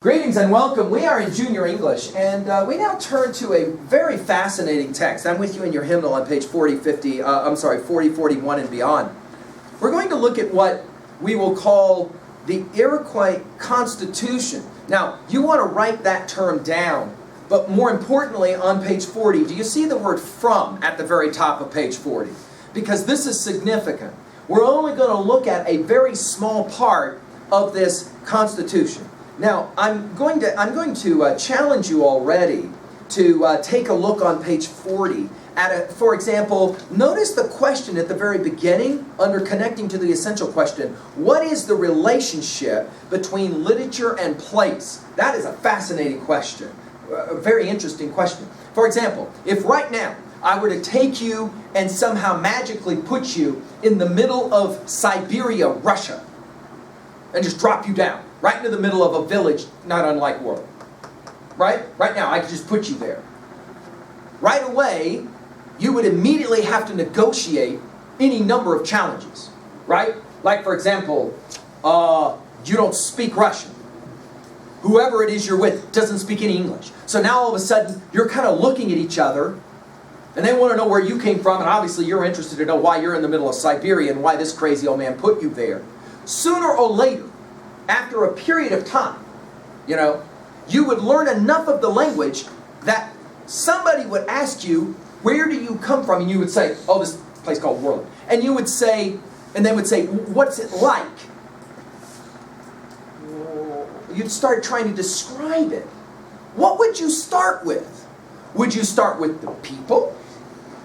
Greetings and welcome. We are in Junior English, and we now turn to a very fascinating text. I'm with you in your hymnal on page 40, 41 and beyond. We're going to look at what we will call the Iroquois Constitution. Now, you want to write that term down, but more importantly, on page 40, do you see the word "from" at the very top of page 40? Because this is significant. We're only going to look at a very small part of this Constitution. Now, I'm going to challenge you already to take a look on page 40 at for example, notice the question at the very beginning under connecting to the essential question. What is the relationship between literature and place? That is a fascinating question, a very interesting question. For example, if right now I were to take you and somehow magically put you in the middle of Siberia, Russia, and just drop you down, right into the middle of a village not unlike World. Right? Right now, I could just put you there. Right away, you would immediately have to negotiate any number of challenges. Right? Like, for example, you don't speak Russian. Whoever it is you're with doesn't speak any English. So now all of a sudden, you're kind of looking at each other, and they want to know where you came from, and obviously you're interested to know why you're in the middle of Siberia and why this crazy old man put you there. Sooner or later, after a period of time, you would learn enough of the language that somebody would ask you, where do you come from? And you would say, oh, this place called Worland. And you would say, and they would say, what's it like? You'd start trying to describe it. What would you start with? Would you start with the people?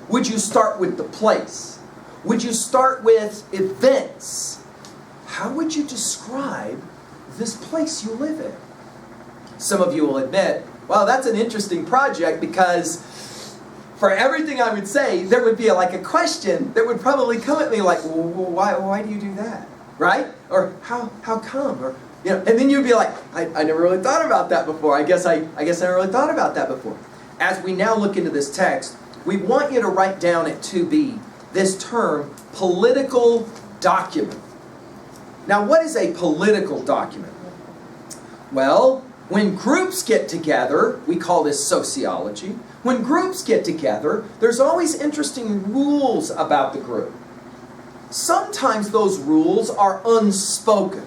Would you start with the place? Would you start with events? How would you describe this place you live in? Some of you will admit, well, that's an interesting project because for everything I would say, there would be a question that would probably come at me like, well, why do you do that? Right? Or how come? Or and then you'd be like, I never really thought about that before. I guess I never really thought about that before. As we now look into this text, we want you to write down at 2b this term, political document. Now, what is a political document? Well, when groups get together, we call this sociology. When groups get together, there's always interesting rules about the group. Sometimes those rules are unspoken.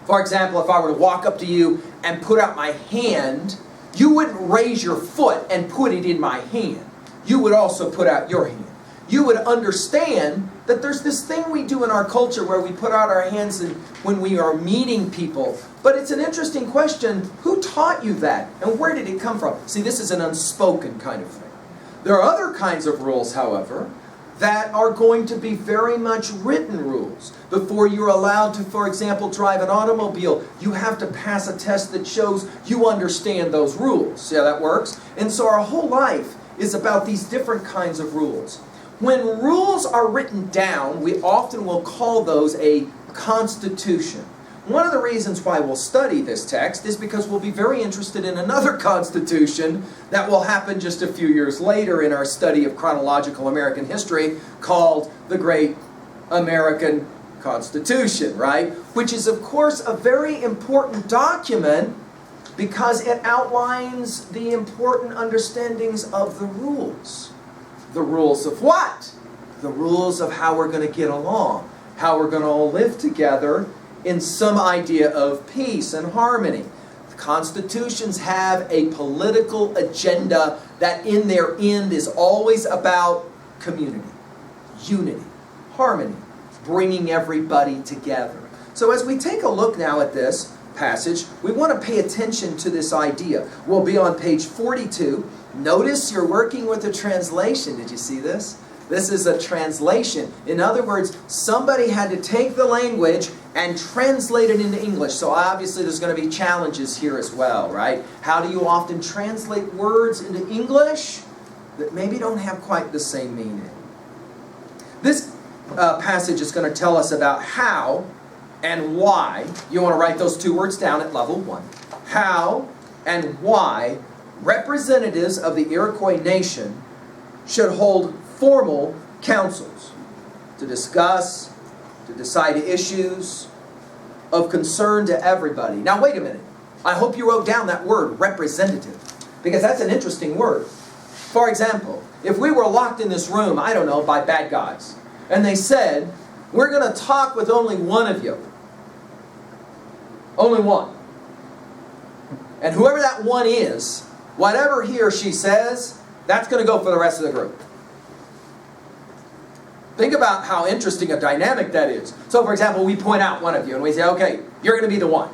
For example, if I were to walk up to you and put out my hand, you wouldn't raise your foot and put it in my hand. You would also put out your hand. You would understand that there's this thing we do in our culture where we put out our hands when we are meeting people. But it's an interesting question. Who taught you that? And where did it come from? See, this is an unspoken kind of thing. There are other kinds of rules, however, that are going to be very much written rules. Before you're allowed to, for example, drive an automobile, you have to pass a test that shows you understand those rules. See how that works? And so our whole life is about these different kinds of rules. When rules are written down, we often will call those a constitution. One of the reasons why we'll study this text is because we'll be very interested in another constitution that will happen just a few years later in our study of chronological American history called the Great American Constitution, right? Which is, of course, a very important document because it outlines the important understandings of the rules. The rules of what? The rules of how we're going to get along, how we're going to all live together in some idea of peace and harmony. The constitutions have a political agenda that in their end is always about community, unity, harmony, bringing everybody together. So as we take a look now at this passage, we want to pay attention to this idea. We'll be on page 42. Notice you're working with a translation. Did you see this? This is a translation. In other words, somebody had to take the language and translate it into English. So obviously there's going to be challenges here as well, right? How do you often translate words into English that maybe don't have quite the same meaning? This passage is going to tell us about how and why. You want to write those two words down at level 1. How and why representatives of the Iroquois nation should hold formal councils to discuss, to decide issues of concern to everybody. Now, wait a minute. I hope you wrote down that word, representative, because that's an interesting word. For example, if we were locked in this room, I don't know, by bad guys, and they said, we're going to talk with only one of you. Only one. And whoever that one is, whatever he or she says, that's going to go for the rest of the group. Think about how interesting a dynamic that is. So, for example, we point out one of you and we say, okay, you're going to be the one.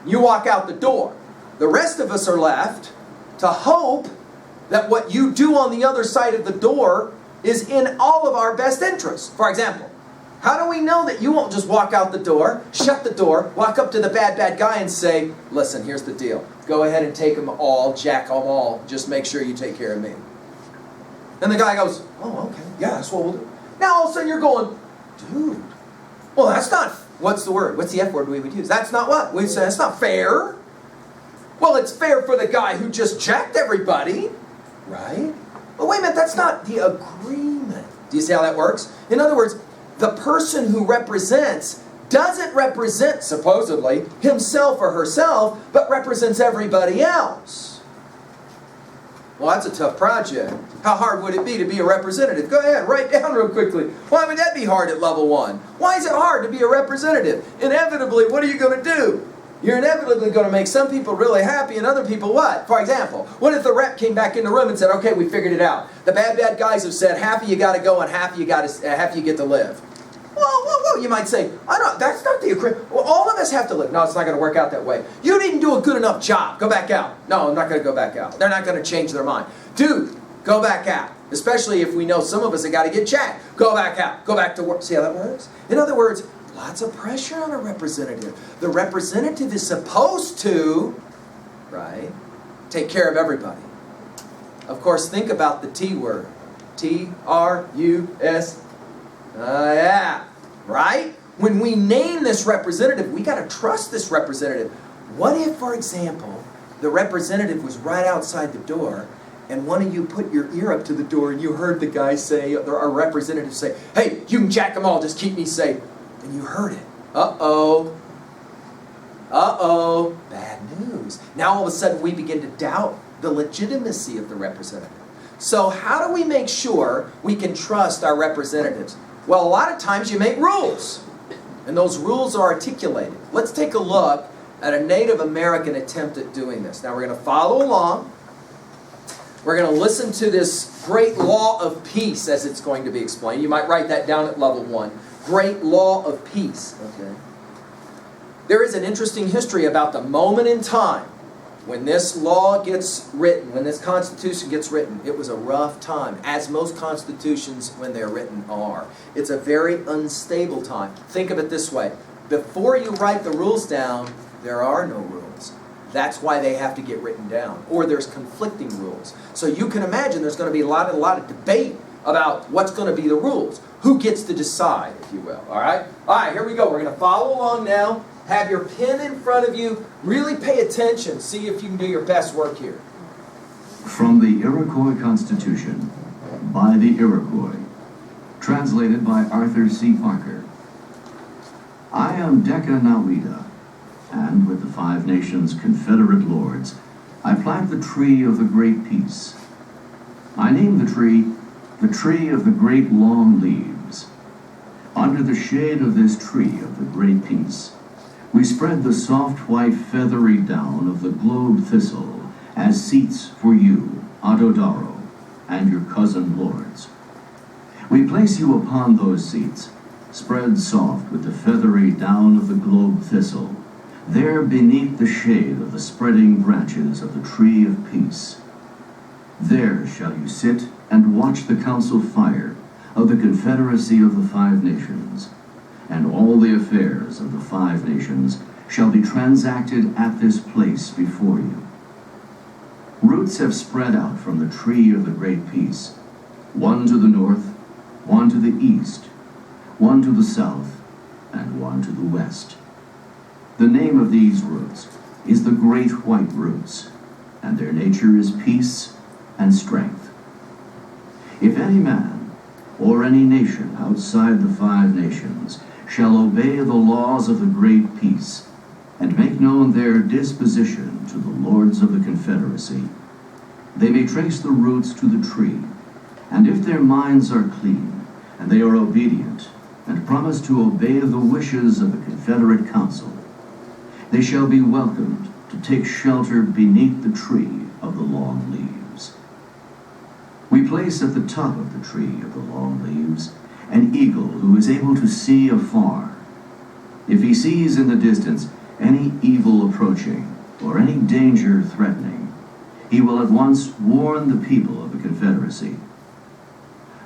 You walk out the door. The rest of us are left to hope that what you do on the other side of the door is in all of our best interests. For example, how do we know that you won't just walk out the door, shut the door, walk up to the bad guy and say, listen, here's the deal. Go ahead and take them all, jack them all. Just make sure you take care of me. And the guy goes, oh, okay. Yeah, that's what we'll do. Now all of a sudden you're going, dude, well that's not, what's the word? What's the F word we would use? That's not what? We say, that's not fair. Well, it's fair for the guy who just jacked everybody, right? But wait a minute, that's not the agreement. Do you see how that works? In other words, the person who represents doesn't represent, supposedly, himself or herself, but represents everybody else. Well, that's a tough project. How hard would it be to be a representative? Go ahead, write down real quickly. Why would that be hard at level 1? Why is it hard to be a representative? Inevitably, what are you going to do? You're inevitably going to make some people really happy and other people what? For example, what if the rep came back in the room and said, okay, we figured it out. The bad guys have said half of you got to go and half you get to live. Whoa, you might say, that's not the agreement. Well, all of us have to live. No, it's not going to work out that way. You didn't do a good enough job. Go back out. No, I'm not going to go back out. They're not going to change their mind. Dude, go back out. Especially if we know some of us have got to get jacked. Go back out. Go back to work. See how that works? In other words, lots of pressure on a representative. The representative is supposed to, right, take care of everybody. Of course, think about the T word. T-R-U-S. Yeah, right? When we name this representative, we got to trust this representative. What if, for example, the representative was right outside the door and one of you put your ear up to the door and you heard the guy say, or our representative say, hey, you can jack them all, just keep me safe. And you heard it. Uh-oh, bad news. Now all of a sudden we begin to doubt the legitimacy of the representative. So how do we make sure we can trust our representatives? Well, a lot of times you make rules, and those rules are articulated. Let's take a look at a Native American attempt at doing this. Now we're going to follow along. We're going to listen to this great law of peace as it's going to be explained. You might write that down at level 1. Great law of peace. Okay. There is an interesting history about the moment in time when this law gets written, when this Constitution gets written. It was a rough time, as most constitutions when they're written are. It's a very unstable time. Think of it this way. Before you write the rules down, there are no rules. That's why they have to get written down. Or there's conflicting rules. So you can imagine there's going to be a lot of debate about what's going to be the rules. Who gets to decide, if you will. All right? All right, here we go. We're going to follow along now. Have your pen in front of you. Really pay attention. See if you can do your best work here. From the Iroquois Constitution, by the Iroquois, translated by Arthur C. Parker. I am Deka Nawida, and with the Five Nations Confederate Lords, I plant the tree of the Great Peace. I name the tree of the Great Long Leaves. Under the shade of this tree of the Great Peace, we spread the soft white feathery down of the globe thistle as seats for you, Adodaro, and your cousin lords. We place you upon those seats, spread soft with the feathery down of the globe thistle, there beneath the shade of the spreading branches of the tree of peace. There shall you sit and watch the council fire of the confederacy of the Five Nations, and all the affairs of the Five Nations shall be transacted at this place before you. Roots have spread out from the tree of the Great Peace, one to the north, one to the east, one to the south, and one to the west. The name of these roots is the Great White Roots, and their nature is peace and strength. If any man or any nation outside the Five Nations shall obey the laws of the Great Peace and make known their disposition to the lords of the Confederacy. They may trace the roots to the tree, and if their minds are clean, and they are obedient, and promise to obey the wishes of the Confederate Council, they shall be welcomed to take shelter beneath the tree of the long leaves. We place at the top of the tree of the long leaves an eagle who is able to see afar. If he sees in the distance any evil approaching or any danger threatening, he will at once warn the people of the Confederacy.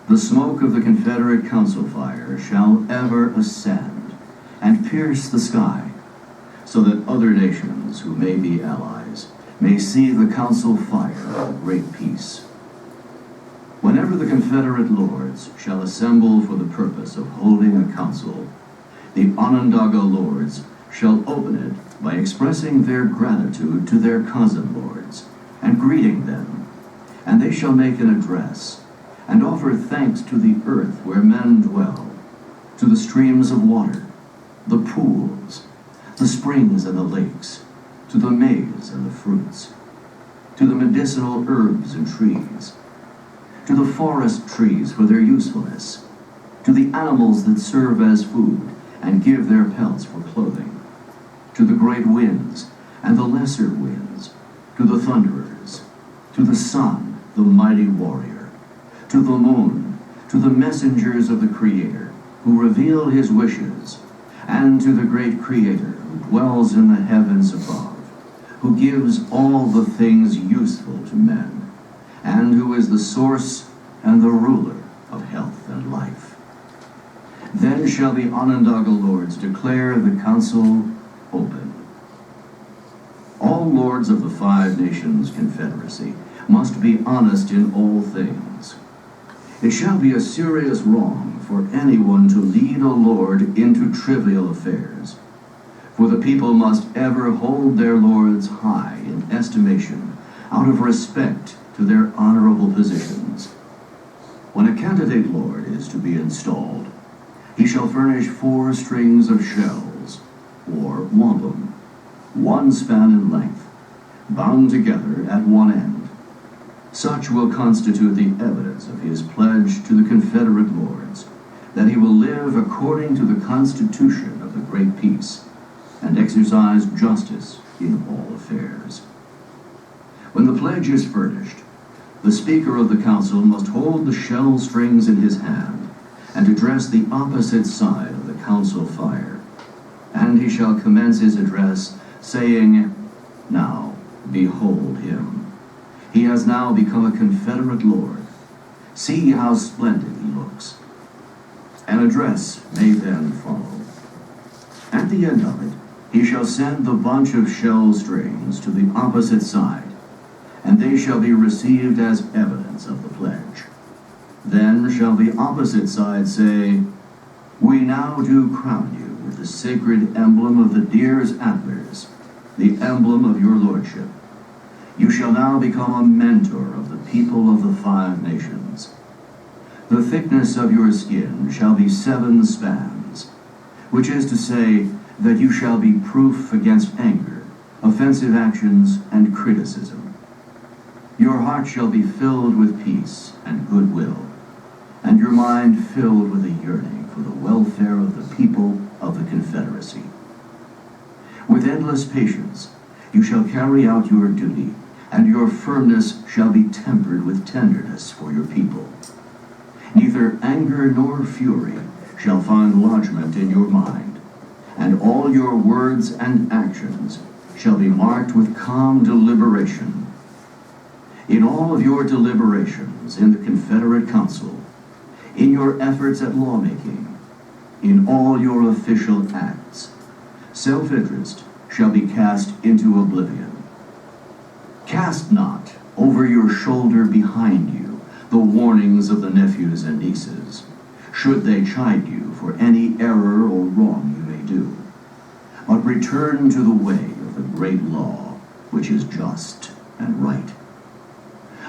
The smoke of the Confederate council fire shall ever ascend and pierce the sky, so that other nations who may be allies may see the council fire of great peace. Whenever the Confederate lords shall assemble for the purpose of holding a council, the Onondaga lords shall open it by expressing their gratitude to their cousin lords and greeting them, and they shall make an address and offer thanks to the earth where men dwell, to the streams of water, the pools, the springs and the lakes, to the maize and the fruits, to the medicinal herbs and trees, to the forest trees for their usefulness, to the animals that serve as food and give their pelts for clothing, to the great winds and the lesser winds, to the thunderers, to the sun, the mighty warrior, to the moon, to the messengers of the Creator, who reveal his wishes, and to the great Creator who dwells in the heavens above, who gives all the things useful to men, and who is the source and the ruler of health and life. Then shall the Onondaga lords declare the council open. All lords of the Five Nations Confederacy must be honest in all things. It shall be a serious wrong for anyone to lead a lord into trivial affairs, for the people must ever hold their lords high in estimation out of respect to their honorable positions. When a candidate lord is to be installed, he shall furnish 4 strings of shells, or wampum, 1 span in length, bound together at one end. Such will constitute the evidence of his pledge to the Confederate lords that he will live according to the Constitution of the Great Peace and exercise justice in all affairs. When the pledge is furnished, the Speaker of the Council must hold the shell strings in his hand and address the opposite side of the council fire, and he shall commence his address saying, "Now, behold him. He has now become a Confederate lord. See how splendid he looks." An address may then follow. At the end of it, he shall send the bunch of shell strings to the opposite side, and they shall be received as evidence of the pledge. Then shall the opposite side say, "We now do crown you with the sacred emblem of the deer's antlers, the emblem of your lordship. You shall now become a mentor of the people of the Five Nations. The thickness of your skin shall be 7 spans, which is to say that you shall be proof against anger, offensive actions, and criticism. Your heart shall be filled with peace and goodwill, and your mind filled with a yearning for the welfare of the people of the Confederacy. With endless patience you shall carry out your duty, and your firmness shall be tempered with tenderness for your people. Neither anger nor fury shall find lodgment in your mind, and all your words and actions shall be marked with calm deliberation. In all of your deliberations in the Confederate Council, in your efforts at lawmaking, in all your official acts, self-interest shall be cast into oblivion. Cast not over your shoulder behind you the warnings of the nephews and nieces, should they chide you for any error or wrong you may do, but return to the way of the great law, which is just and right.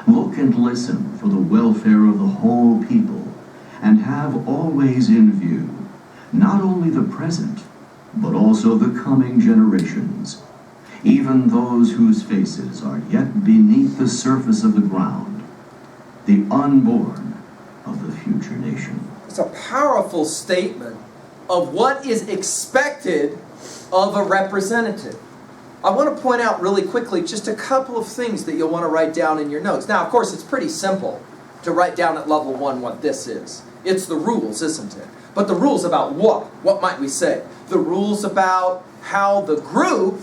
Look and listen for the welfare of the whole people, and have always in view not only the present, but also the coming generations, even those whose faces are yet beneath the surface of the ground, the unborn of the future nation. It's a powerful statement of what is expected of a representative. I want to point out really quickly just a couple of things that you'll want to write down in your notes. Now, of course, it's pretty simple to write down at level 1 what this is. It's the rules, isn't it? But the rules about what? What might we say? The rules about how the group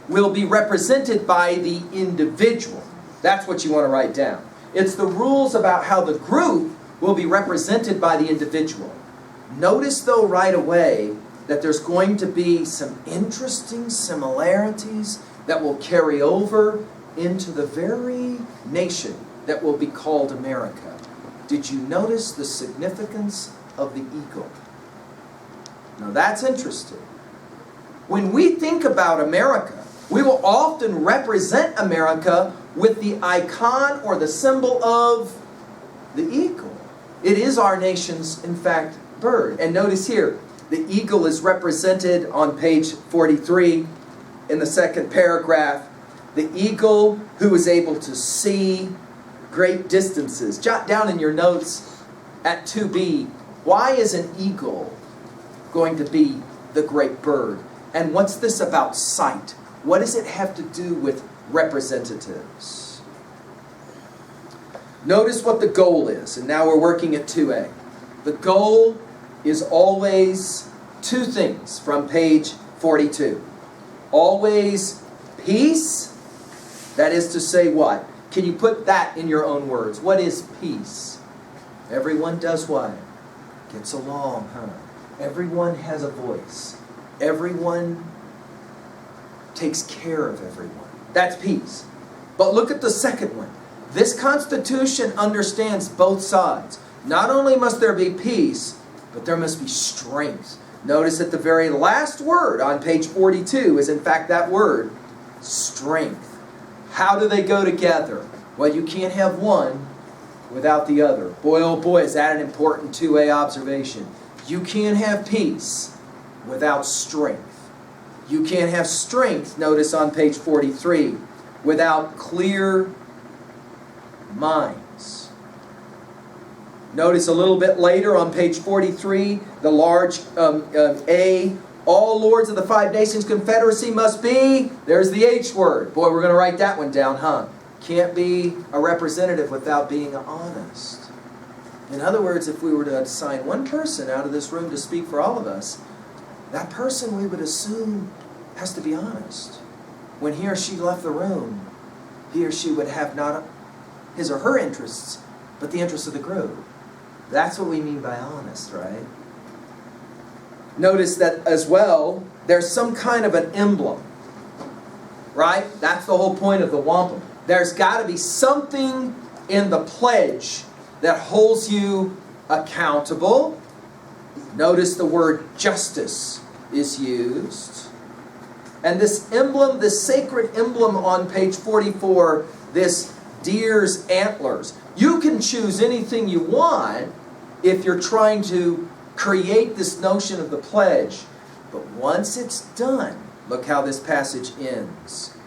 will be represented by the individual. That's what you want to write down. It's the rules about how the group will be represented by the individual. Notice, though, right away that there's going to be some interesting similarities that will carry over into the very nation that will be called America. Did you notice the significance of the eagle? Now that's interesting. When we think about America, we will often represent America with the icon or the symbol of the eagle. It is our nation's, in fact, bird. And notice here, the eagle is represented on page 43 in the second paragraph. The eagle who is able to see great distances. Jot down in your notes at 2b, why is an eagle going to be the great bird? And what's this about sight? What does it have to do with representatives? Notice what the goal is. And now we're working at 2a. The goal is always two things from page 42. Always peace. That is to say what? Can you put that in your own words? What is peace? Everyone does what? Gets along, huh? Everyone has a voice. Everyone takes care of everyone. That's peace. But look at the second one. This Constitution understands both sides. Not only must there be peace, but there must be strength. Notice that the very last word on page 42 is in fact that word, strength. How do they go together? Well, you can't have one without the other. Boy, oh boy, is that an important 2A observation. You can't have peace without strength. You can't have strength, notice on page 43, without clear minds. Notice a little bit later on page 43, the large A, all lords of the five nations confederacy must be, there's the H word. Boy, we're going to write that one down, huh? Can't be a representative without being honest. In other words, if we were to assign one person out of this room to speak for all of us, that person we would assume has to be honest. When he or she left the room, he or she would have not his or her interests, but the interests of the group. That's what we mean by honest, right? Notice that as well, there's some kind of an emblem, right? That's the whole point of the wampum. There's got to be something in the pledge that holds you accountable. Notice the word justice is used. And this emblem, this sacred emblem on page 44, this deer's antlers. You can choose anything you want if you're trying to create this notion of the pledge. But once it's done, look how this passage ends.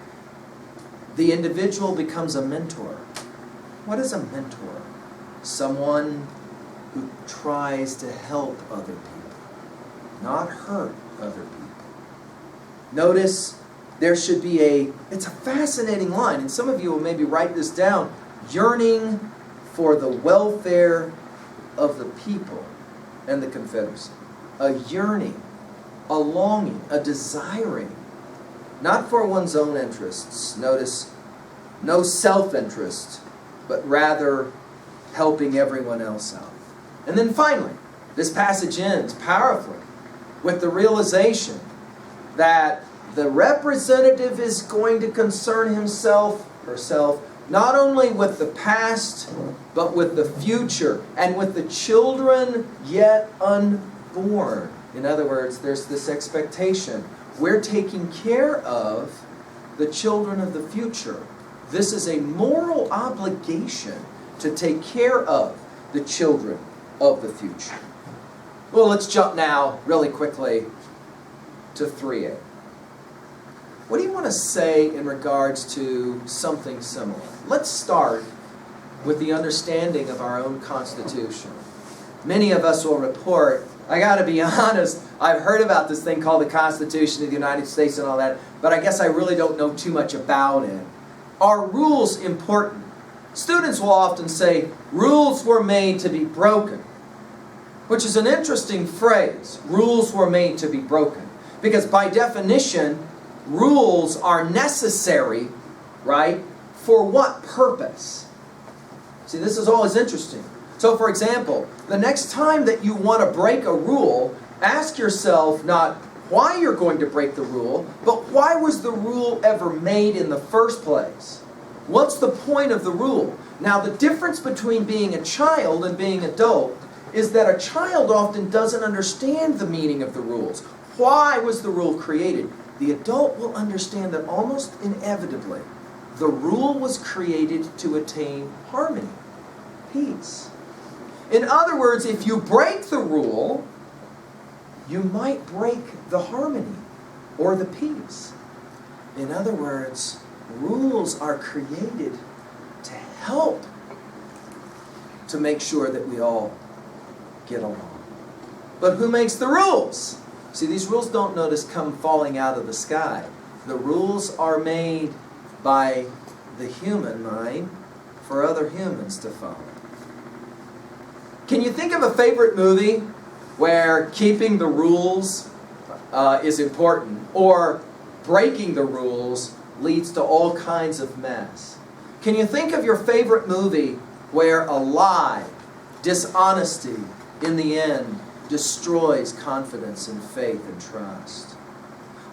The individual becomes a mentor. What is a mentor? Someone who tries to help other people, not hurt other people. Notice there should be it's a fascinating line, and some of you will maybe write this down, yearning for the welfare of the people and the Confederacy. A yearning, a longing, a desiring, not for one's own interests. Notice, no self-interest, but rather helping everyone else out. And then finally, this passage ends powerfully with the realization that the representative is going to concern himself, herself, not only with the past, but with the future, and with the children yet unborn. In other words, there's this expectation. We're taking care of the children of the future. This is a moral obligation to take care of the children of the future. Well, let's jump now, really quickly, to 3A. What do you want to say in regards to something similar? Let's start with the understanding of our own Constitution. Many of us will report, I got to be honest, I've heard about this thing called the Constitution of the United States and all that, but I guess I really don't know too much about it. Are rules important? Students will often say, rules were made to be broken, which is an interesting phrase. Rules were made to be broken. Because by definition, rules are necessary, right? For what purpose? See, this is always interesting. So, for example, the next time that you want to break a rule, ask yourself not why you're going to break the rule, but why was the rule ever made in the first place? What's the point of the rule? Now, the difference between being a child and being an adult is that a child often doesn't understand the meaning of the rules. Why was the rule created? The adult will understand that almost inevitably, the rule was created to attain harmony, peace. In other words, if you break the rule, you might break the harmony or the peace. In other words, rules are created to help to make sure that we all get along. But who makes the rules? See, these rules don't notice come falling out of the sky. The rules are made by the human mind for other humans to follow. Can you think of a favorite movie where keeping the rules is important, or breaking the rules leads to all kinds of mess? Can you think of your favorite movie where a lie, dishonesty, in the end, destroys confidence and faith and trust?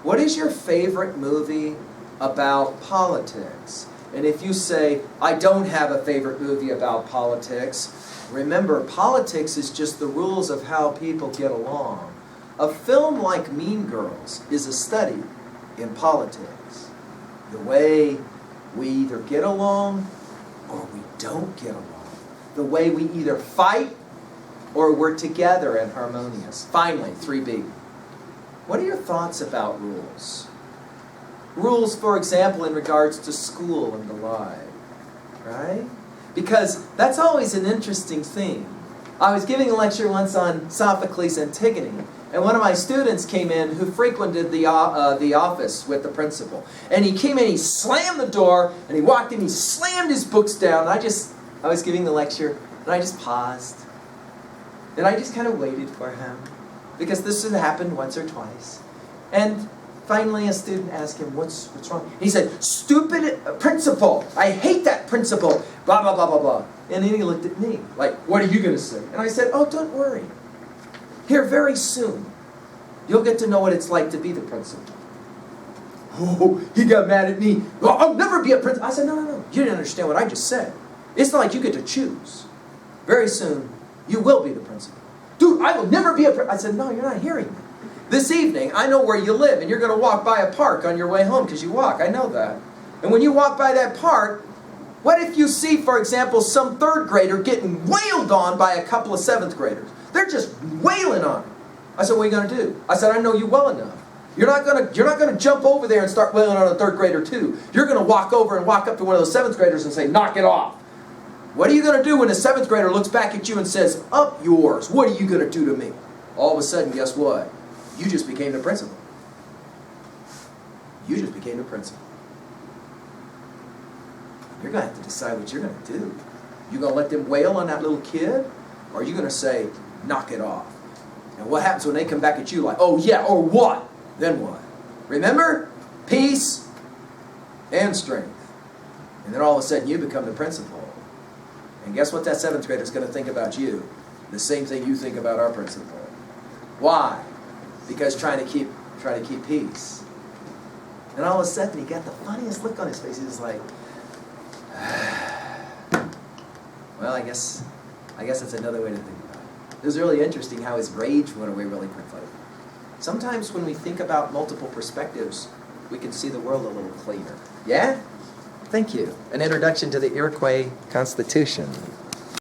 What is your favorite movie about politics? And if you say, I don't have a favorite movie about politics, remember, politics is just the rules of how people get along. A film like Mean Girls is a study in politics. The way we either get along or we don't get along. The way we either fight or we're together and harmonious. Finally, 3B. What are your thoughts about rules? Rules, for example, in regards to school and the like, right? Because that's always an interesting thing. I was giving a lecture once on Sophocles' Antigone, and one of my students came in who frequented the office with the principal. And he came in, he slammed the door, and he walked in, he slammed his books down. I was giving the lecture, and I just paused. And I just kind of waited for him, because this had happened once or twice. And finally a student asked him, what's wrong? He said, stupid principal. I hate that principal. Blah, blah, blah, blah, blah. And then he looked at me, like, what are you going to say? And I said, oh, don't worry. Here, very soon, you'll get to know what it's like to be the principal. Oh, he got mad at me. Well, I'll never be a principal. I said, no. You didn't understand what I just said. It's not like you get to choose. Very soon, you will be the principal. Dude, I will never be a principal. I said, no, you're not hearing me. This evening, I know where you live, and you're going to walk by a park on your way home, because you walk. I know that. And when you walk by that park, what if you see, for example, some third grader getting wailed on by a couple of seventh graders? They're just wailing on him. I said, what are you going to do? I said, I know you well enough. You're not going to jump over there and start wailing on a third grader too. You're going to walk over and walk up to one of those seventh graders and say, knock it off. What are you going to do when a seventh grader looks back at you and says, up yours? What are you going to do to me? All of a sudden, guess what? You just became the principal. You just became the principal. You're going to have to decide what you're going to do. You going to let them wail on that little kid? Or are you going to say, knock it off? And what happens when they come back at you like, oh yeah, or what? Then what? Remember? Peace and strength. And then all of a sudden you become the principal. And guess what that seventh grader is going to think about you? The same thing you think about our principal. Why? Because trying to keep peace. And all of a sudden he got the funniest look on his face. He was like, well, I guess that's another way to think about it. It was really interesting how his rage went away really quickly. Sometimes when we think about multiple perspectives, we can see the world a little cleaner. Yeah? Thank you. An introduction to the Iroquois Constitution.